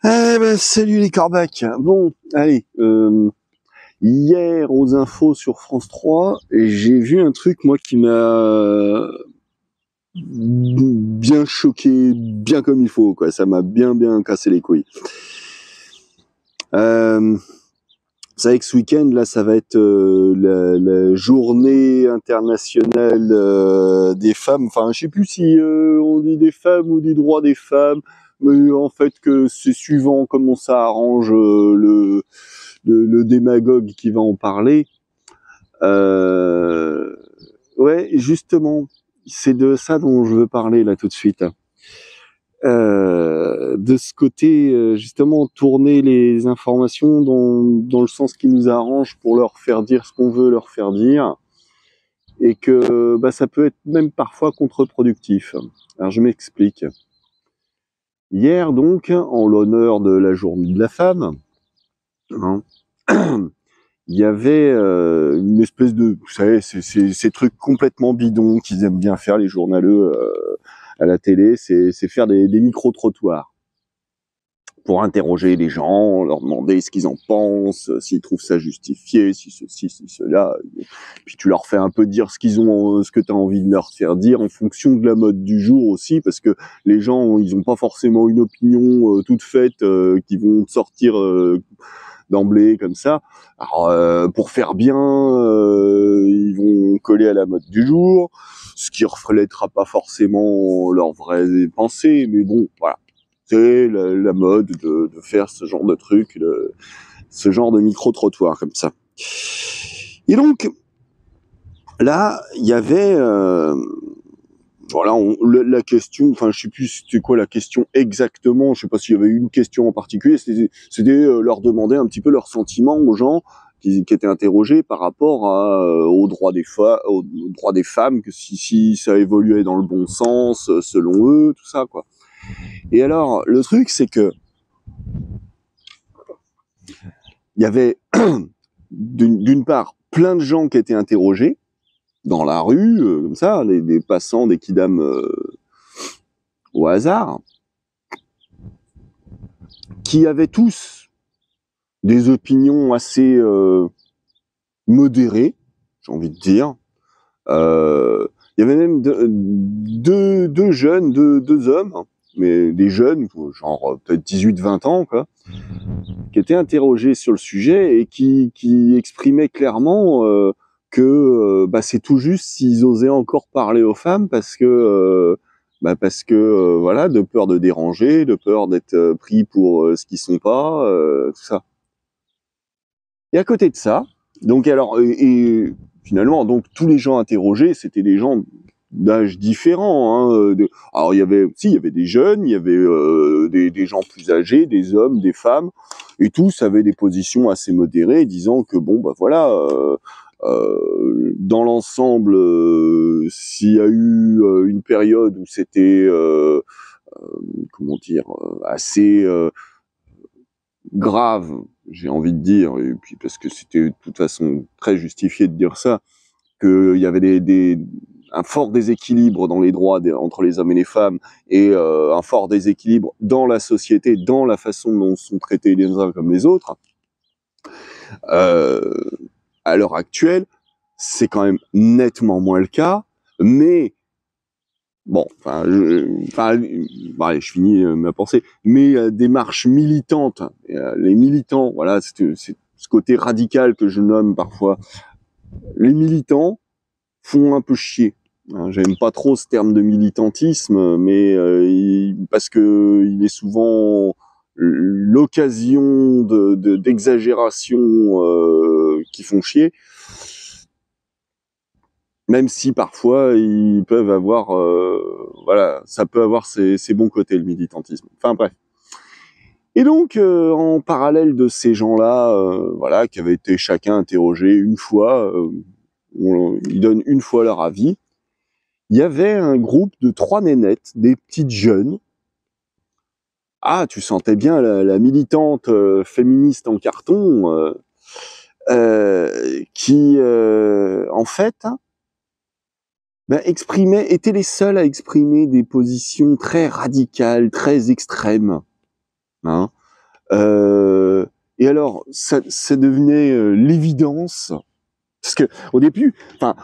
Eh ben, salut les corbacs. Bon, allez, hier aux infos sur France 3, j'ai vu un truc, moi, qui m'a bien choqué, bien comme il faut, quoi. Ça m'a bien cassé les couilles. Vous savez que ce week-end, là, ça va être la journée internationale des femmes. Enfin, je sais plus si on dit des femmes ou du droit des femmes, mais en fait que c'est suivant comment ça arrange le démagogue qui va en parler. Ouais, justement, c'est de ça dont je veux parler là tout de suite. De ce côté, justement, tourner les informations dans le sens qui nous arrange pour leur faire dire ce qu'on veut leur faire dire, et que ça peut être même parfois contre-productif. Alors je m'explique. Hier donc, en l'honneur de la journée de la femme, hein, il y avait une espèce de, vous savez, ces trucs complètement bidons qu'ils aiment bien faire les journaleux à la télé, c'est faire des micro-trottoirs pour interroger les gens, leur demander ce qu'ils en pensent, s'ils trouvent ça justifié, si ceci, si cela. Puis tu leur fais un peu dire ce que tu as envie de leur faire dire en fonction de la mode du jour aussi, parce que les gens, ils ont pas forcément une opinion toute faite qui vont sortir d'emblée comme ça. Alors pour faire bien, ils vont coller à la mode du jour, ce qui reflètera pas forcément leurs vraies pensées, mais bon, voilà. C'est la mode de faire ce genre de truc, ce genre de micro-trottoir comme ça. Et donc, là, il y avait... voilà, la question, enfin je sais plus c'était quoi la question exactement, je sais pas s'il y avait une question en particulier, c'était leur demander un petit peu leurs sentiments aux gens qui étaient interrogés par rapport aux droits des femmes, que si ça évoluait dans le bon sens selon eux, tout ça quoi. Et alors le truc c'est que il y avait d'une part plein de gens qui étaient interrogés dans la rue, comme ça, des passants, des kidams au hasard, qui avaient tous des opinions assez modérées, j'ai envie de dire. Il y avait même deux jeunes, deux hommes, mais des jeunes, genre peut-être 18-20 ans, quoi, qui étaient interrogés sur le sujet et qui exprimaient clairement que c'est tout juste s'ils osaient encore parler aux femmes parce que voilà, de peur de déranger, de peur d'être pris pour ce qu'ils sont pas, tout ça. Et à côté de ça, donc alors et finalement donc tous les gens interrogés, c'était des gens d'âges différents. Hein, alors il y avait des jeunes, il y avait des gens plus âgés, des hommes, des femmes, et tous avaient des positions assez modérées, disant que bon voilà. Dans l'ensemble, s'il y a eu une période où c'était comment dire assez grave, j'ai envie de dire, et puis parce que c'était de toute façon très justifié de dire ça, qu'il y avait un fort déséquilibre dans les droits entre les hommes et les femmes, et un fort déséquilibre dans la société, dans la façon dont sont traités les uns comme les autres. À l'heure actuelle, c'est quand même nettement moins le cas, mais bon, je finis ma pensée, mais des marches militantes, les militants, voilà, c'est ce côté radical que je nomme parfois, les militants font un peu chier. J'aime pas trop ce terme de militantisme, mais parce que il est souvent l'occasion d'exagérations qui font chier. Même si parfois ils peuvent avoir, voilà, ça peut avoir ses bons côtés le militantisme. Enfin bref. Et donc en parallèle de ces gens-là, voilà, qui avaient été chacun interrogés une fois, ils donnent une fois leur avis. Il y avait un groupe de 3 nénettes, des petites jeunes. Ah, tu sentais bien la militante féministe en carton qui, en fait, étaient les seuls à exprimer des positions très radicales, très extrêmes. Hein. Et alors, ça devenait l'évidence, parce que au début, enfin,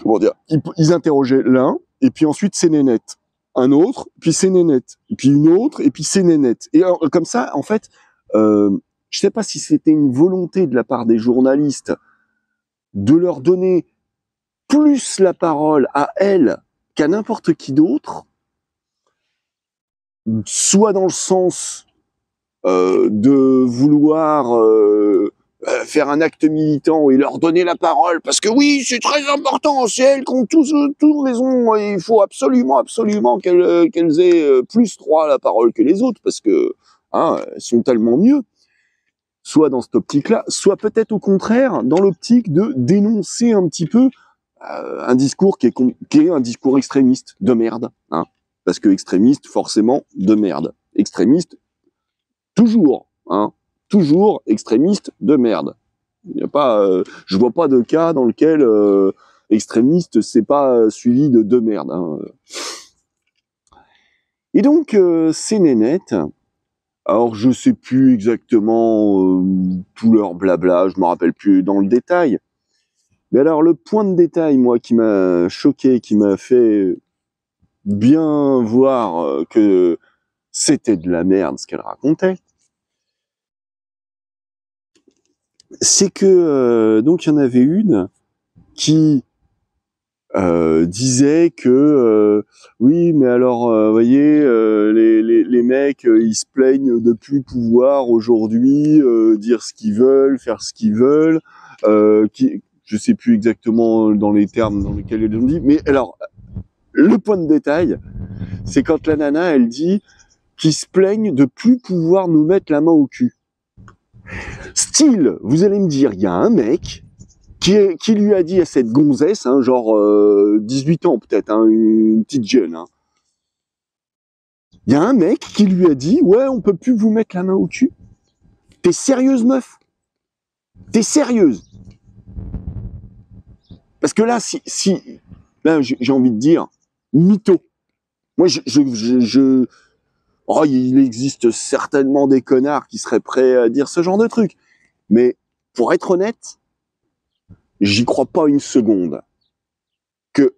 comment dire, ils interrogeaient l'un, et puis ensuite c'est nénette, un autre, puis c'est nénette, puis une autre, et puis c'est nénette. Et alors, comme ça, en fait, je sais pas si c'était une volonté de la part des journalistes de leur donner plus la parole à elle qu'à n'importe qui d'autre, soit dans le sens de vouloir faire un acte militant et leur donner la parole, parce que oui, c'est très important, c'est elles qui ont tous raison, et il faut absolument qu'elles aient plus droit à la parole que les autres, parce que elles sont tellement mieux. Soit dans cette optique-là, soit peut-être au contraire dans l'optique de dénoncer un petit peu un discours qui est un discours extrémiste de merde, parce que extrémiste forcément de merde, extrémiste toujours, toujours extrémiste de merde. Il y a pas, je vois pas de cas dans lequel extrémiste c'est pas suivi de merde. Et donc ces nénettes, alors je sais plus exactement tout leur blabla, je me rappelle plus dans le détail. Mais alors le point de détail, moi, qui m'a choqué, qui m'a fait bien voir que c'était de la merde ce qu'elle racontait, c'est que donc il y en avait une qui disait que oui, mais alors voyez, les mecs ils se plaignent de plus pouvoir aujourd'hui dire ce qu'ils veulent, faire ce qu'ils veulent, je sais plus exactement dans les termes dans lesquels ils l'ont dit, mais alors le point de détail, c'est quand la nana elle dit qu'ils se plaignent de plus pouvoir nous mettre la main au cul. Style, vous allez me dire, il y a un mec qui lui a dit à cette gonzesse, genre 18 ans peut-être, une petite jeune. Il y a un mec qui lui a dit, ouais, on peut plus vous mettre la main au cul. T'es sérieuse, meuf? T'es sérieuse? Parce que là, là, j'ai envie de dire, mytho. Moi, oh, il existe certainement des connards qui seraient prêts à dire ce genre de truc. Mais, pour être honnête, j'y crois pas une seconde. Que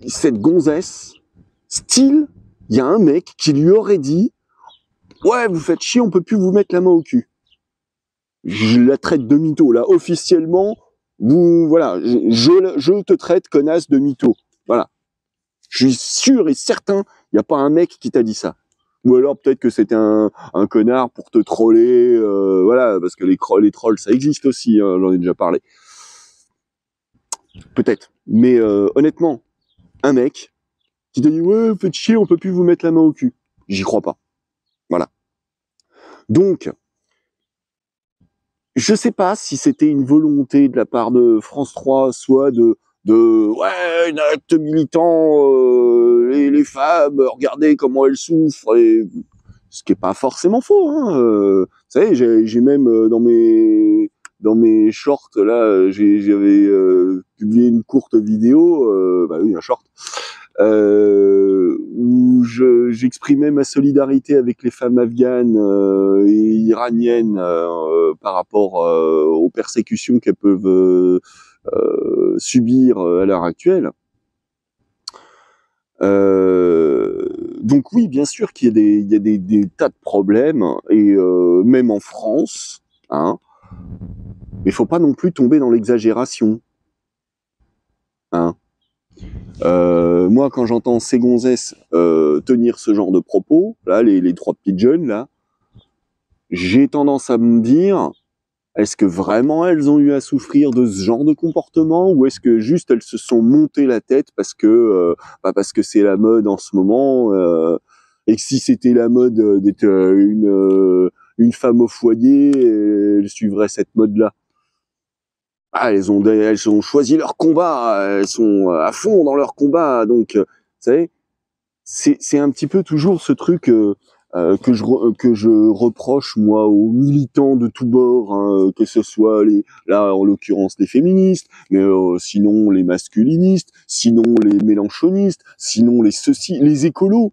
cette gonzesse, style, il y a un mec qui lui aurait dit, ouais, vous faites chier, on peut plus vous mettre la main au cul. Je la traite de mytho, là, officiellement, voilà, je te traite, connasse, de mytho. Voilà. Je suis sûr et certain, il n'y a pas un mec qui t'a dit ça. Ou alors peut-être que c'était un connard pour te troller, voilà, parce que les trolls, ça existe aussi, j'en ai déjà parlé. Peut-être. Mais honnêtement, un mec qui te dit, ouais, vous faites chier, on peut plus vous mettre la main au cul. J'y crois pas. Voilà. Donc, je sais pas si c'était une volonté de la part de France 3, soit de ouais, un acte militant, les femmes, regardez comment elles souffrent, et ce qui est pas forcément faux, vous savez, j'ai même dans mes shorts là, j'avais publié une courte vidéo, bah oui, un short, où j'exprimais ma solidarité avec les femmes afghanes et iraniennes par rapport aux persécutions qu'elles peuvent subir à l'heure actuelle. Donc oui, bien sûr qu'il y a des tas de problèmes, et même en France, mais il faut pas non plus tomber dans l'exagération. Moi, quand j'entends ces gonzesses tenir ce genre de propos, là, les trois petites jeunes, là, j'ai tendance à me dire, est-ce que vraiment elles ont eu à souffrir de ce genre de comportement, ou est-ce que juste elles se sont montées la tête parce que c'est la mode en ce moment, et que si c'était la mode d'être une femme au foyer, elles suivraient cette mode-là. Elles ont choisi leur combat, elles sont à fond dans leur combat, donc vous savez, c'est un petit peu toujours ce truc que je reproche moi aux militants de tous bords, que ce soit là en l'occurrence les féministes, mais sinon les masculinistes, sinon les mélanchonistes, sinon les écolos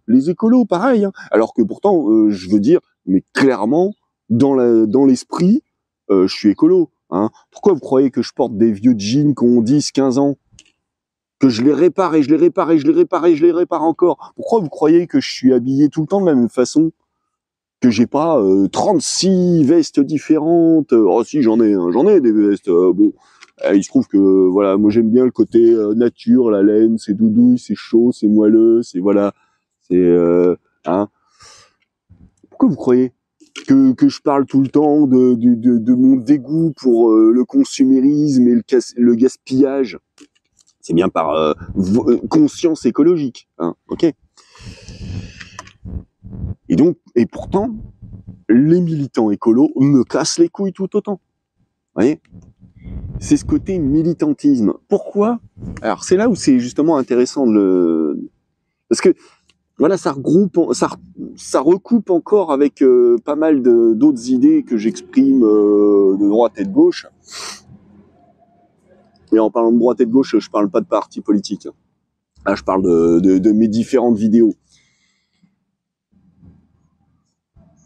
pareil, alors que pourtant je veux dire, mais clairement, dans l'esprit, je suis écolo. Hein. Pourquoi vous croyez que je porte des vieux jeans qui ont 10, 15 ans, que je les répare et je les répare et je les répare et je les répare encore? Pourquoi vous croyez que je suis habillé tout le temps de la même façon? Que j'ai pas 36 vestes différentes? Oh si, j'en ai des vestes. Bon, il se trouve que voilà, moi j'aime bien le côté nature, la laine, c'est doudouille, c'est chaud, c'est moelleux, c'est voilà, c'est hein. Pourquoi vous croyez que je parle tout le temps de mon dégoût pour le consumérisme et le gaspillage? C'est bien par conscience écologique, hein, ok. Et donc, et pourtant, les militants écolos me cassent les couilles tout autant. Vous voyez? C'est ce côté militantisme. Pourquoi? Alors c'est là où c'est justement intéressant parce que voilà, ça recoupe encore avec pas mal d'autres idées que j'exprime de droite et de gauche. Et en parlant de droite et de gauche, je parle pas de parti politique. Là, je parle de mes différentes vidéos.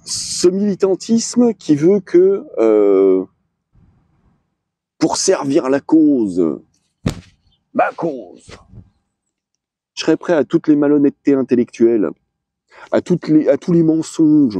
Ce militantisme qui veut que pour servir la cause, ma cause, je serais prêt à toutes les malhonnêtetés intellectuelles, à tous les mensonges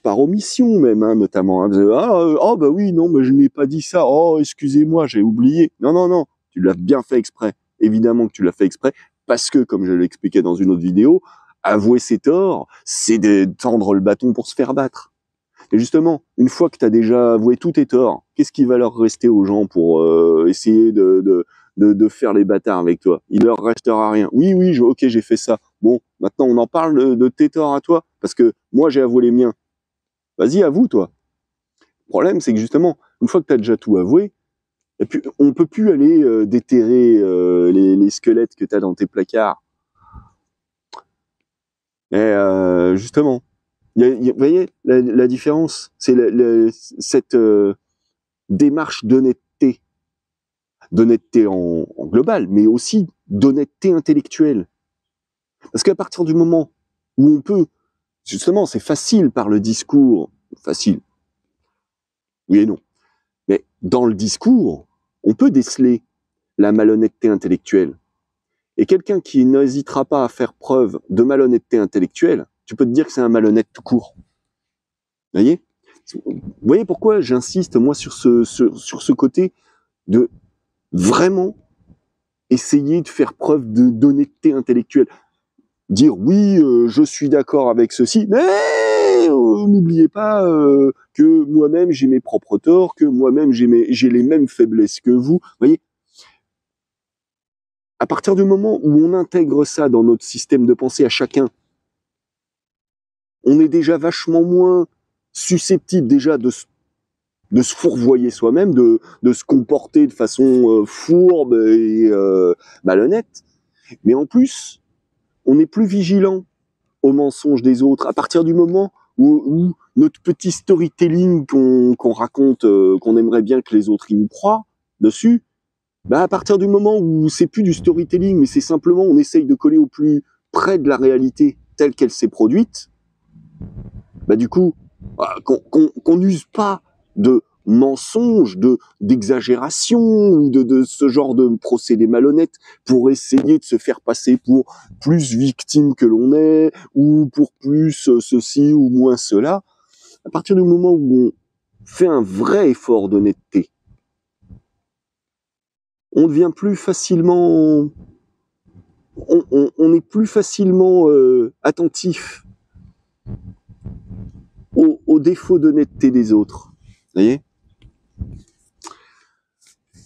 par omission même, hein, notamment. Hein, bah oui, non, mais je n'ai pas dit ça. Oh, excusez-moi, j'ai oublié. Non, tu l'as bien fait exprès. Évidemment que tu l'as fait exprès, parce que, comme je l'expliquais dans une autre vidéo, avouer ses torts, c'est de tendre le bâton pour se faire battre. Et justement, une fois que tu as déjà avoué tous tes torts, qu'est-ce qui va leur rester aux gens pour essayer de faire les bâtards avec toi? Il leur restera rien. Oui, ok, j'ai fait ça. Bon, maintenant on en parle de tes torts à toi, parce que moi j'ai avoué les miens. Vas-y, avoue toi. Le problème, c'est que justement, une fois que tu as déjà tout avoué, et puis on peut plus aller déterrer les squelettes que tu as dans tes placards. Et justement, vous voyez la différence, c'est cette démarche d'honnêteté en global, mais aussi d'honnêteté intellectuelle. Parce qu'à partir du moment où on peut, justement, c'est facile par le discours, facile, oui et non, mais dans le discours, on peut déceler la malhonnêteté intellectuelle. Et quelqu'un qui n'hésitera pas à faire preuve de malhonnêteté intellectuelle, tu peux te dire que c'est un malhonnête tout court. Vous voyez pourquoi j'insiste, moi, sur ce côté de vraiment essayer de faire preuve d'honnêteté intellectuelle. Dire oui, je suis d'accord avec ceci, mais n'oubliez pas que moi-même j'ai mes propres torts, que moi-même j'ai les mêmes faiblesses que vous. Vous voyez, à partir du moment où on intègre ça dans notre système de pensée à chacun, on est déjà vachement moins susceptible déjà de se fourvoyer soi-même, de se comporter de façon fourbe et malhonnête. Mais en plus, on est plus vigilant aux mensonges des autres. À partir du moment où notre petit storytelling qu'on raconte, qu'on aimerait bien que les autres y nous croient dessus, bah à partir du moment où c'est plus du storytelling, mais c'est simplement on essaye de coller au plus près de la réalité telle qu'elle s'est produite, bah du coup, qu'on n'use pas de mensonges, d'exagération ou de ce genre de procédés malhonnêtes pour essayer de se faire passer pour plus victime que l'on est ou pour plus ceci ou moins cela. À partir du moment où on fait un vrai effort d'honnêteté, on devient plus facilement, on est plus facilement attentif aux défauts d'honnêteté des autres. Vous voyez?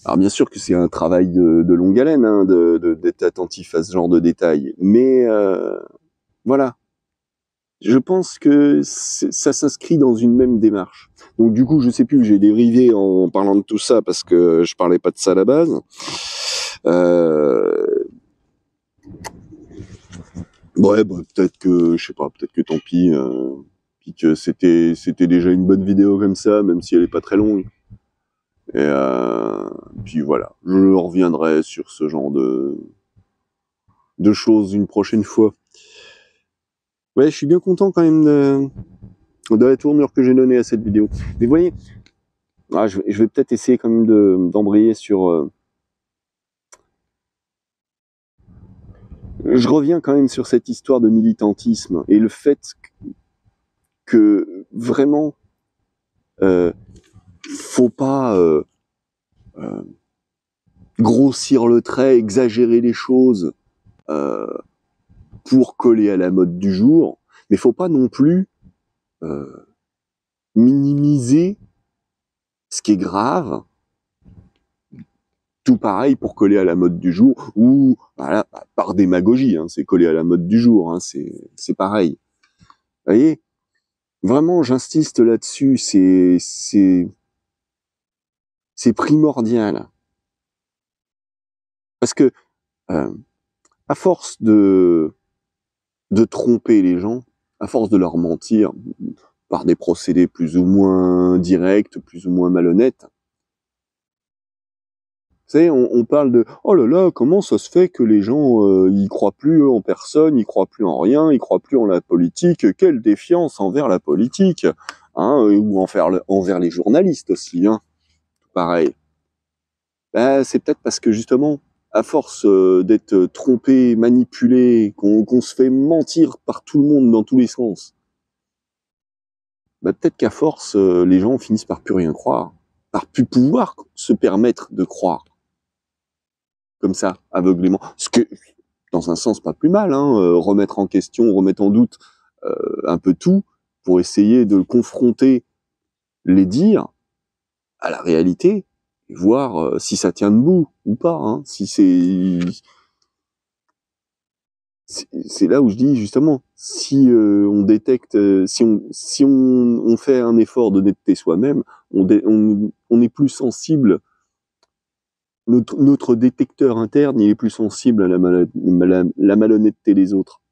Alors bien sûr que c'est un travail de longue haleine, hein, d'être attentif à ce genre de détails, mais voilà. Je pense que ça s'inscrit dans une même démarche. Donc du coup, je sais plus, j'ai dérivé en parlant de tout ça parce que je parlais pas de ça à la base. Ouais, bah, peut-être que, je sais pas, peut-être que tant pis, puis que c'était déjà une bonne vidéo comme ça, même si elle est pas très longue. Et puis voilà, je reviendrai sur ce genre de choses une prochaine fois. Ouais, je suis bien content quand même de la tournure que j'ai donnée à cette vidéo. Mais vous voyez, je vais peut-être essayer quand même d'embrayer sur... Je reviens quand même sur cette histoire de militantisme et le fait que vraiment, faut pas grossir le trait, exagérer les choses pour coller à la mode du jour, mais faut pas non plus minimiser ce qui est grave, tout pareil pour coller à la mode du jour, ou voilà, par démagogie, hein, c'est coller à la mode du jour, hein, c'est pareil. Vous voyez, vraiment j'insiste là-dessus, c'est primordial. Parce que à force de tromper les gens, à force de leur mentir par des procédés plus ou moins directs, plus ou moins malhonnêtes, vous savez, on parle de « Oh là là, comment ça se fait que les gens, ils croient plus en personne, ils croient plus en rien, ils croient plus en la politique, quelle défiance envers la politique hein, ou envers les journalistes aussi, hein, tout pareil. » Ben, c'est peut-être parce que justement, à force d'être trompé, manipulé, qu'on se fait mentir par tout le monde dans tous les sens, ben, peut-être qu'à force, les gens finissent par plus rien croire, par plus pouvoir se permettre de croire. Comme ça, aveuglément. Ce que, dans un sens, pas plus mal, hein, remettre en question, remettre en doute un peu tout, pour essayer de confronter les dires à la réalité, et voir si ça tient debout ou pas, hein, si c'est là où je dis justement, si on détecte, si on fait un effort d'honnêteté soi-même, on est plus sensible. Notre détecteur interne, il est plus sensible à la malhonnêteté des autres.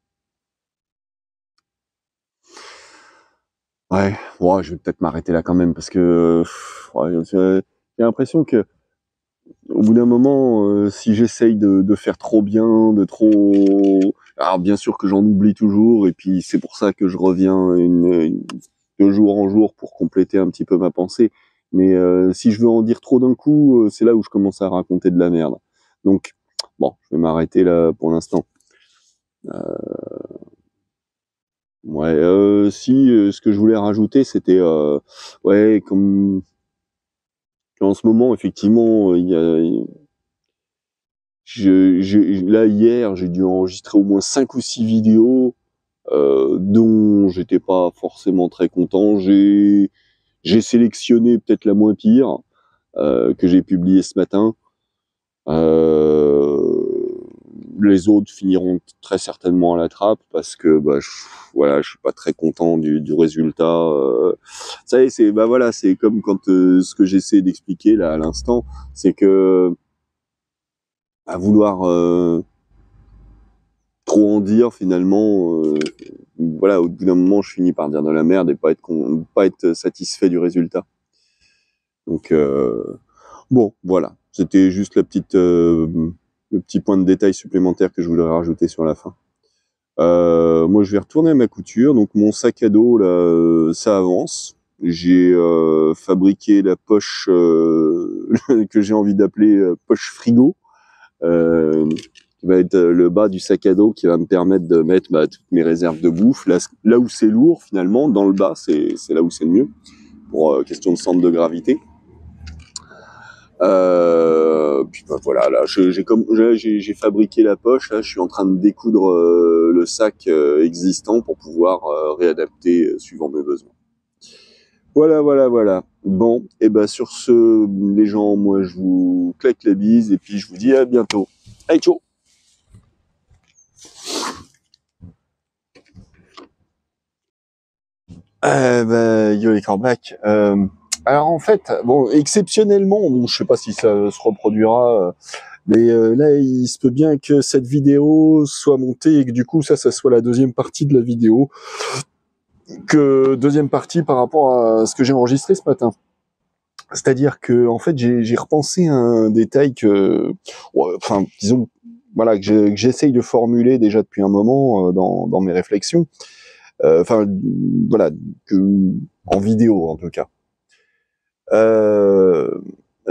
Ouais, je vais peut-être m'arrêter là quand même parce que j'ai l'impression que au bout d'un moment, si j'essaye de faire trop bien, alors bien sûr que j'en oublie toujours et puis c'est pour ça que je reviens de jour en jour pour compléter un petit peu ma pensée. Mais si je veux en dire trop d'un coup, c'est là où je commence à raconter de la merde. Donc bon, je vais m'arrêter là pour l'instant. Ce que je voulais rajouter, c'était comme en ce moment, effectivement, là hier, j'ai dû enregistrer au moins 5 ou 6 vidéos dont j'étais pas forcément très content. J'ai sélectionné peut-être la moins pire que j'ai publiée ce matin. Les autres finiront très certainement à la trappe parce que je suis pas très content du résultat. Ça y est, c'est comme quand ce que j'essaie d'expliquer là à l'instant, c'est que à vouloir trop en dire finalement, au bout d'un moment, je finis par dire de la merde et pas être satisfait du résultat. Donc bon, voilà, c'était juste le petit point de détail supplémentaire que je voulais rajouter sur la fin. Moi, je vais retourner à ma couture. Donc, mon sac à dos, là, ça avance. J'ai fabriqué la poche que j'ai envie d'appeler poche frigo, qui va être le bas du sac à dos, qui va me permettre de mettre toutes mes réserves de bouffe. Là où c'est lourd, finalement, dans le bas, c'est là où c'est le mieux, pour question de centre de gravité. Puis voilà, là j'ai fabriqué la poche, là je suis en train de découdre le sac existant pour pouvoir réadapter suivant mes besoins. Voilà. Bon, et sur ce, les gens, moi je vous claque la bise et puis je vous dis à bientôt. Allez, ciao. Yo les corbacs. Alors en fait, exceptionnellement, je sais pas si ça se reproduira, mais là, il se peut bien que cette vidéo soit montée et que du coup, ça soit la deuxième partie de la vidéo, deuxième partie par rapport à ce que j'ai enregistré ce matin. C'est-à-dire que en fait, j'ai repensé à un détail que j'essaye de formuler déjà depuis un moment dans mes réflexions. Enfin, voilà, en vidéo en tout cas.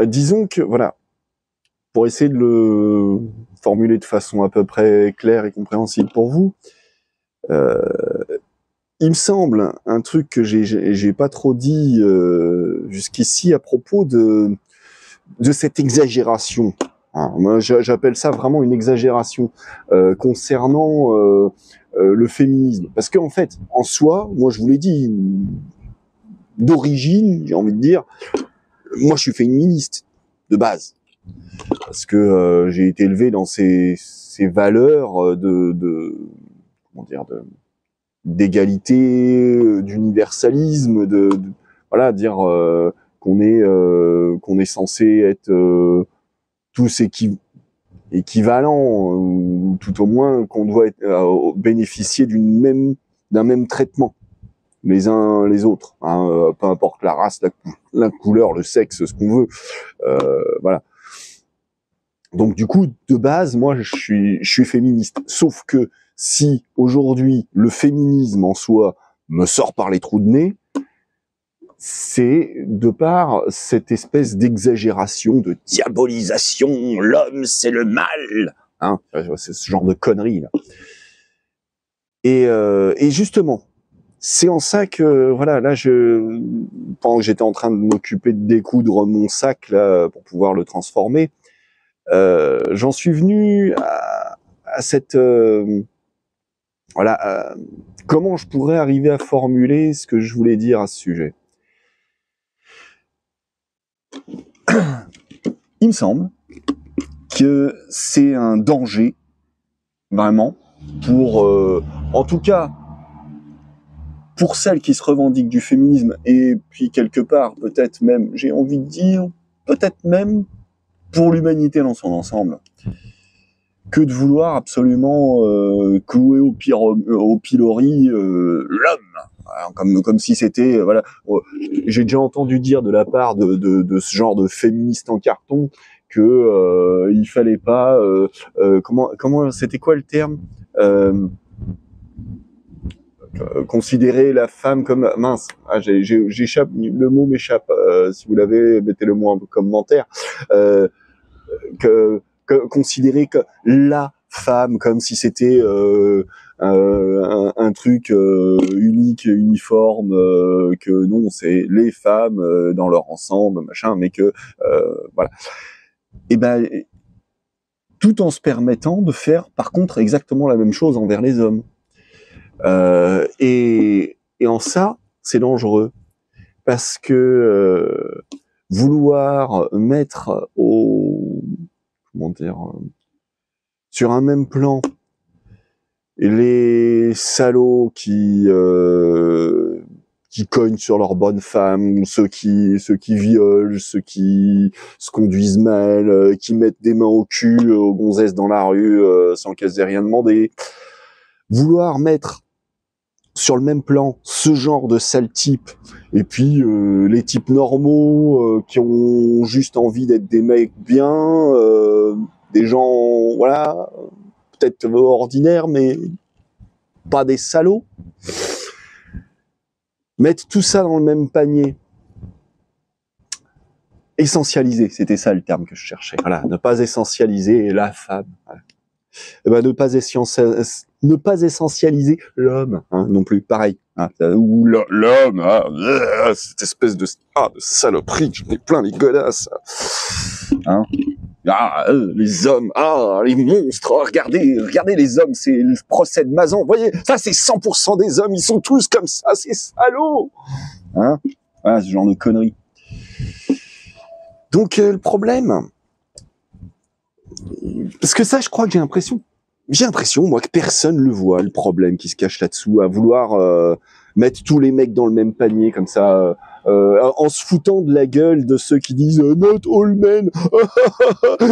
Disons que, voilà, pour essayer de le formuler de façon à peu près claire et compréhensible pour vous, il me semble un truc que j'ai pas trop dit jusqu'ici à propos de cette exagération. Hein, moi, j'appelle ça vraiment une exagération concernant le féminisme. Parce qu'en fait, en soi, moi je vous l'ai dit, d'origine, j'ai envie de dire, moi je suis féministe de base. Parce que j'ai été élevé dans ces valeurs comment dire, d'égalité, d'universalisme, voilà, dire qu'on est censé être tous équivalents, ou tout au moins qu'on doit bénéficier d'un même traitement les uns les autres, hein, peu importe la race, la couleur, le sexe, ce qu'on veut, voilà. Donc du coup, de base, moi, je suis féministe. Sauf que si aujourd'hui le féminisme en soi me sort par les trous de nez, c'est de par cette espèce d'exagération, de diabolisation, l'homme c'est le mal, hein, c'est ce genre de conneries là. Et justement, c'est en ça que voilà, là pendant que j'étais en train de m'occuper de découdre mon sac là pour pouvoir le transformer, j'en suis venu à cette voilà, comment je pourrais arriver à formuler ce que je voulais dire à ce sujet. Il me semble que c'est un danger, vraiment, pour, en tout cas, pour celles qui se revendiquent du féminisme, et puis quelque part, peut-être même, j'ai envie de dire, peut-être même pour l'humanité dans son ensemble, que de vouloir absolument clouer au pilori l'homme, comme si c'était voilà. J'ai déjà entendu dire de la part de ce genre de féministes en carton que il fallait pas comment c'était quoi le terme, considérer la femme comme mince, j'échappe, le mot m'échappe, si vous l'avez, mettez-le moi en commentaire, considérer que la femme comme si c'était un truc unique, uniforme, que non, c'est les femmes dans leur ensemble, machin, mais que voilà. Et ben, tout en se permettant de faire, par contre, exactement la même chose envers les hommes. Et en ça, c'est dangereux parce que vouloir mettre comment dire, sur un même plan les salauds qui cognent sur leurs bonnes femmes, ceux qui violent, ceux qui se conduisent mal, qui mettent des mains au cul aux gonzesses dans la rue sans qu'elles aient rien demandé. Vouloir mettre sur le même plan ce genre de sales types et puis les types normaux qui ont juste envie d'être des mecs bien, des gens voilà, peut-être ordinaires mais pas des salauds. Mettre tout ça dans le même panier. Essentialiser, c'était ça le terme que je cherchais. Voilà, ne pas essentialiser la femme. Voilà. Et ben, ne pas essentialiser l'homme, hein, non plus. Pareil. Hein, ou l'homme, cette espèce de saloperie, j'en ai plein les godasses. Hein. Les hommes, les monstres, regardez les hommes, c'est le procès de Mazan, vous voyez, ça c'est 100% des hommes, ils sont tous comme ça, c'est salaud, hein, voilà, ce genre de conneries. Donc le problème, parce que ça je crois que j'ai l'impression moi que personne le voit, le problème qui se cache là-dessous, à vouloir mettre tous les mecs dans le même panier comme ça, en se foutant de la gueule de ceux qui disent not all men,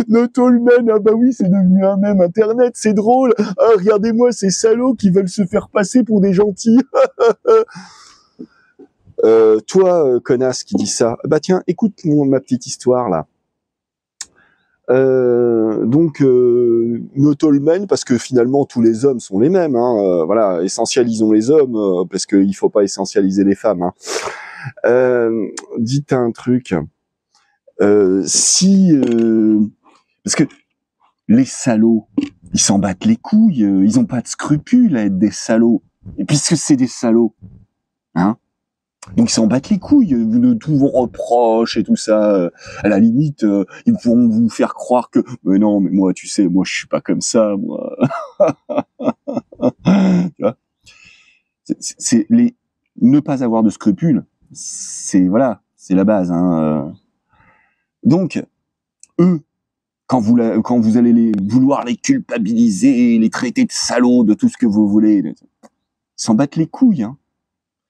not all men, ah bah oui c'est devenu un mème internet, c'est drôle, regardez-moi ces salauds qui veulent se faire passer pour des gentils. Toi connasse qui dis ça, bah tiens écoute ma petite histoire là. Donc no tall parce que finalement tous les hommes sont les mêmes, hein, voilà, essentialisons les hommes parce qu'il faut pas essentialiser les femmes. Hein. Dites un truc, si parce que les salauds, ils s'en battent les couilles, ils ont pas de scrupules à être des salauds, et puisque c'est des salauds, hein. Donc ils s'en battent les couilles de tous vos reproches et tout ça. À la limite, ils pourront vous faire croire que mais non, mais moi, tu sais, moi je suis pas comme ça, moi. Tu vois, c'est les ne pas avoir de scrupules, c'est voilà, c'est la base. Hein. Donc eux, quand vous allez vouloir les culpabiliser, les traiter de salauds, de tout ce que vous voulez, ils s'en battent les couilles. Hein.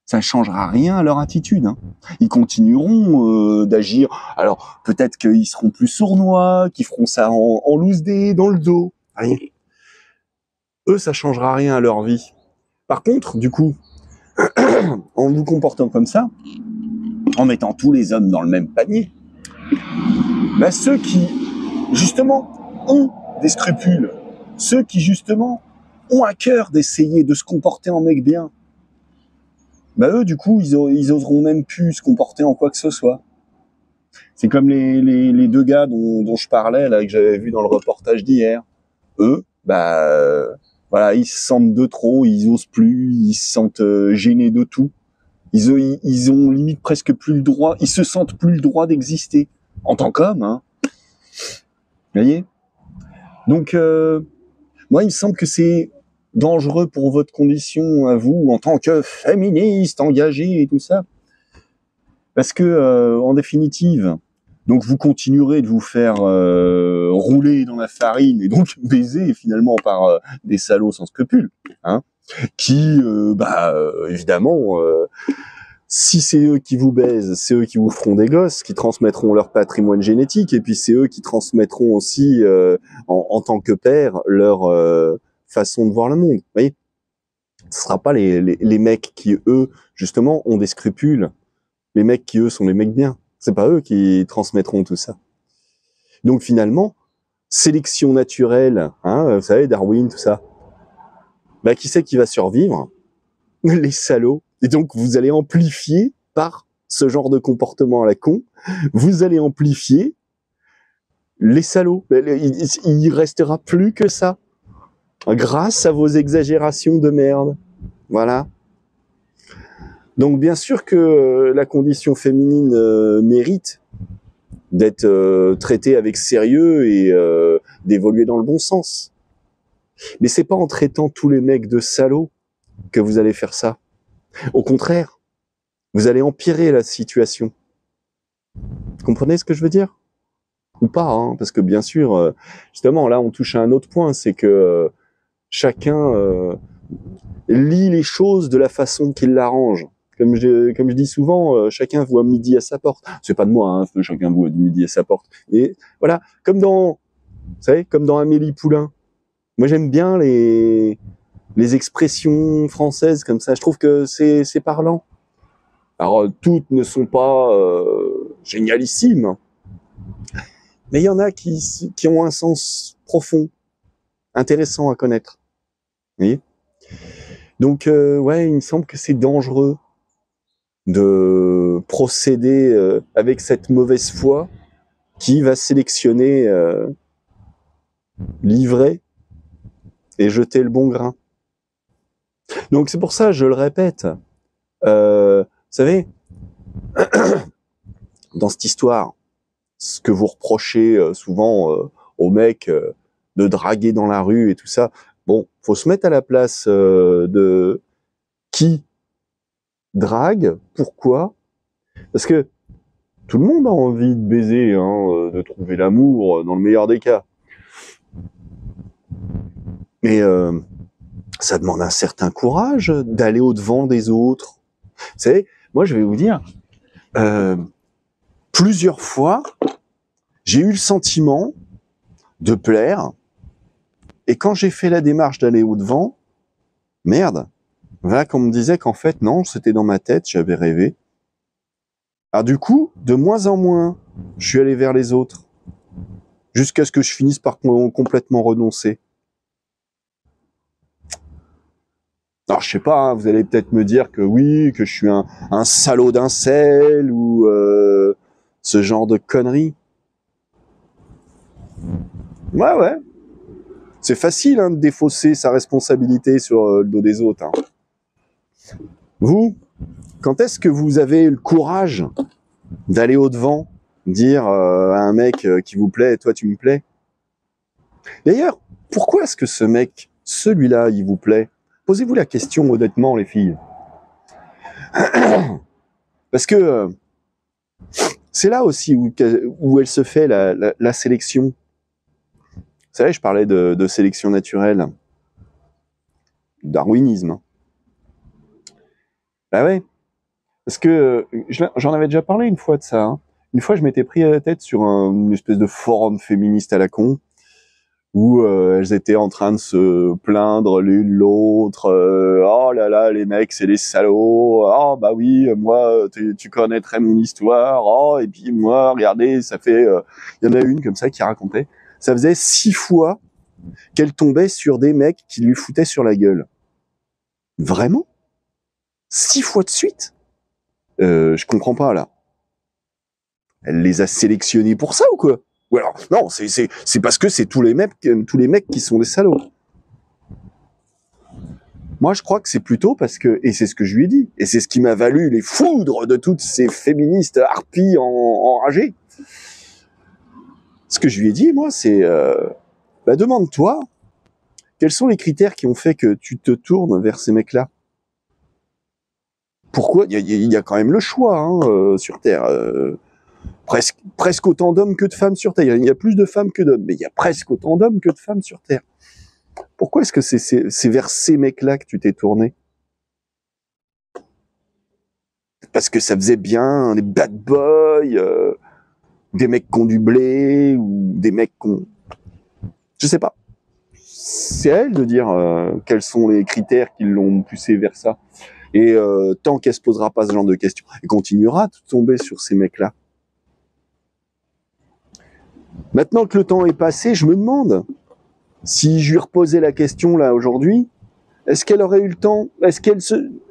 Ça changera rien à leur attitude. Hein. Ils continueront d'agir. Alors peut-être qu'ils seront plus sournois, qu'ils feront ça en loose day, dans le dos. Rien. Eux, ça changera rien à leur vie. Par contre, du coup, en vous comportant comme ça, en mettant tous les hommes dans le même panier, bah ceux qui justement ont des scrupules, ceux qui justement ont à cœur d'essayer de se comporter en mec bien, bah eux, du coup, ils oseront même plus se comporter en quoi que ce soit. C'est comme les deux gars dont je parlais, là, que j'avais vu dans le reportage d'hier. Eux, bah, voilà, ils se sentent de trop, ils osent plus, ils se sentent gênés de tout. Ils ont limite presque plus le droit, ils se sentent plus le droit d'exister. En tant qu'homme, hein. Vous voyez? Donc, moi, il me semble que c'est dangereux pour votre condition à vous, en tant que féministe engagée et tout ça. Parce que, en définitive, donc vous continuerez de vous faire rouler dans la farine et donc baiser finalement par des salauds sans scrupules, hein, qui, évidemment, si c'est eux qui vous baisent, c'est eux qui vous feront des gosses, qui transmettront leur patrimoine génétique, et puis c'est eux qui transmettront aussi, en tant que père, leur façon de voir le monde. Vous voyez, ce sera pas les mecs qui, eux, justement, ont des scrupules. Les mecs qui, eux, sont les mecs bien. C'est pas eux qui transmettront tout ça. Donc finalement, sélection naturelle, hein, vous savez, Darwin, tout ça. Bah, qui c'est qui va survivre? Les salauds. Et donc, vous allez amplifier par ce genre de comportement à la con, vous allez amplifier les salauds. Il restera plus que ça. Grâce à vos exagérations de merde. Voilà. Donc, bien sûr que la condition féminine mérite d'être traitée avec sérieux et d'évoluer dans le bon sens. Mais c'est pas en traitant tous les mecs de salauds que vous allez faire ça. Au contraire, vous allez empirer la situation. Vous comprenez ce que je veux dire? Ou pas, hein, parce que bien sûr, justement, là, on touche à un autre point, c'est que chacun lit les choses de la façon qu'il l'arrange. Comme je dis souvent, chacun voit midi à sa porte. C'est pas de moi, hein, chacun voit midi à sa porte. Et voilà, comme vous savez, comme dans Amélie Poulain. Moi, j'aime bien les expressions françaises comme ça. Je trouve que c'est parlant. Alors, toutes ne sont pas génialissimes, mais il y en a qui ont un sens profond, intéressant à connaître. Vous voyez? Donc, ouais, il me semble que c'est dangereux de procéder avec cette mauvaise foi qui va sélectionner l'ivraie et jeter le bon grain. Donc, c'est pour ça, je le répète, vous savez, dans cette histoire, ce que vous reprochez souvent aux mecs de draguer dans la rue et tout ça, bon, faut se mettre à la place de qui drague, pourquoi? Parce que tout le monde a envie de baiser, hein, de trouver l'amour dans le meilleur des cas. Mais ça demande un certain courage d'aller au-devant des autres. Vous savez, moi je vais vous dire, plusieurs fois, j'ai eu le sentiment de plaire, et quand j'ai fait la démarche d'aller au-devant, merde, voilà qu'on me disait qu'en fait, non, c'était dans ma tête, j'avais rêvé. Alors du coup, de moins en moins, je suis allé vers les autres. jusqu'à ce que je finisse par complètement renoncer. Alors je sais pas, hein, vous allez peut-être me dire que oui, que je suis un salaud d'incel ou ce genre de conneries. Ouais. C'est facile hein, de défausser sa responsabilité sur le dos des autres. Hein. Vous, quand est-ce que vous avez le courage d'aller au-devant, dire à un mec qui vous plaît, toi tu me plais? D'ailleurs, pourquoi est-ce que ce mec, celui-là, il vous plaît? Posez-vous la question honnêtement, les filles. Parce que c'est là aussi où elle se fait la sélection. Vous savez, je parlais de sélection naturelle, darwinisme. Bah ouais, parce que j'en avais déjà parlé une fois de ça. Hein. Une fois, je m'étais pris à la tête sur une espèce de forum féministe à la con, où elles étaient en train de se plaindre l'une l'autre. Oh là là, les mecs, c'est des salauds. Oh bah oui, moi, tu connaîtrais mon histoire. Oh, et puis moi, regardez, ça fait... y en a une comme ça qui racontait. Ça faisait 6 fois qu'elle tombait sur des mecs qui lui foutaient sur la gueule. Vraiment 6 fois de suite je comprends pas, là. Elle les a sélectionnés pour ça ou quoi? Ou alors, non, c'est parce que c'est tous les mecs qui sont des salauds. Moi, je crois que c'est plutôt parce que, et c'est ce que je lui ai dit, et c'est ce qui m'a valu les foudres de toutes ces féministes harpies enragées. Ce que je lui ai dit, moi, c'est, demande-toi, quels sont les critères qui ont fait que tu te tournes vers ces mecs-là? Pourquoi? Il y a quand même le choix, hein, sur Terre. Presque autant d'hommes que de femmes sur Terre. Il y a plus de femmes que d'hommes, mais il y a presque autant d'hommes que de femmes sur Terre. Pourquoi est-ce que c'est vers ces mecs-là que tu t'es tourné? Parce que ça faisait bien des bad boys, des mecs qui ont du blé, ou des mecs qui ont... Je sais pas. C'est à elle de dire quels sont les critères qui l'ont poussé vers ça. Et tant qu'elle se posera pas ce genre de questions, elle continuera de tomber sur ces mecs-là. Maintenant que le temps est passé, je me demande si je lui reposais la question là aujourd'hui, est-ce qu'elle aurait eu le temps? Est-ce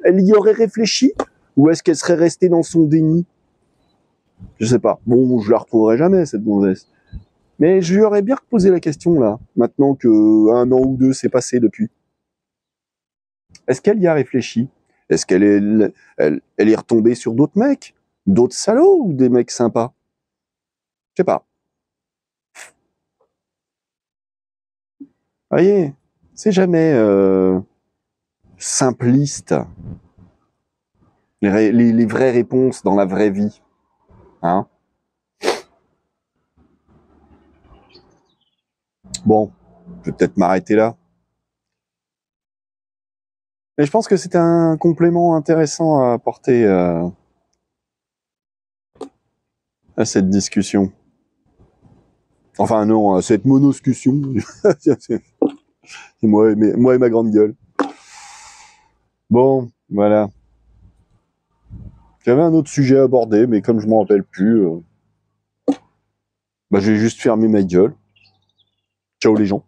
elle y aurait réfléchi? Ou est-ce qu'elle serait restée dans son déni? Je sais pas. Bon, je la retrouverai jamais, cette gonzesse. Mais je lui aurais bien reposé la question là, maintenant que 1 an ou 2 s'est passé depuis. Est-ce qu'elle y a réfléchi? Est-ce qu'elle est retombée sur d'autres mecs? D'autres salauds ou des mecs sympas? Je sais pas. Voyez, c'est jamais simpliste. Les vraies réponses dans la vraie vie. Hein? Bon, je vais peut-être m'arrêter là. Mais je pense que c'est un complément intéressant à apporter à cette discussion. Enfin non, à cette monoscussion. C'est moi et ma grande gueule. Bon, voilà. J'avais un autre sujet à aborder, mais comme je m'en rappelle plus, je vais juste fermer ma gueule. Ciao les gens.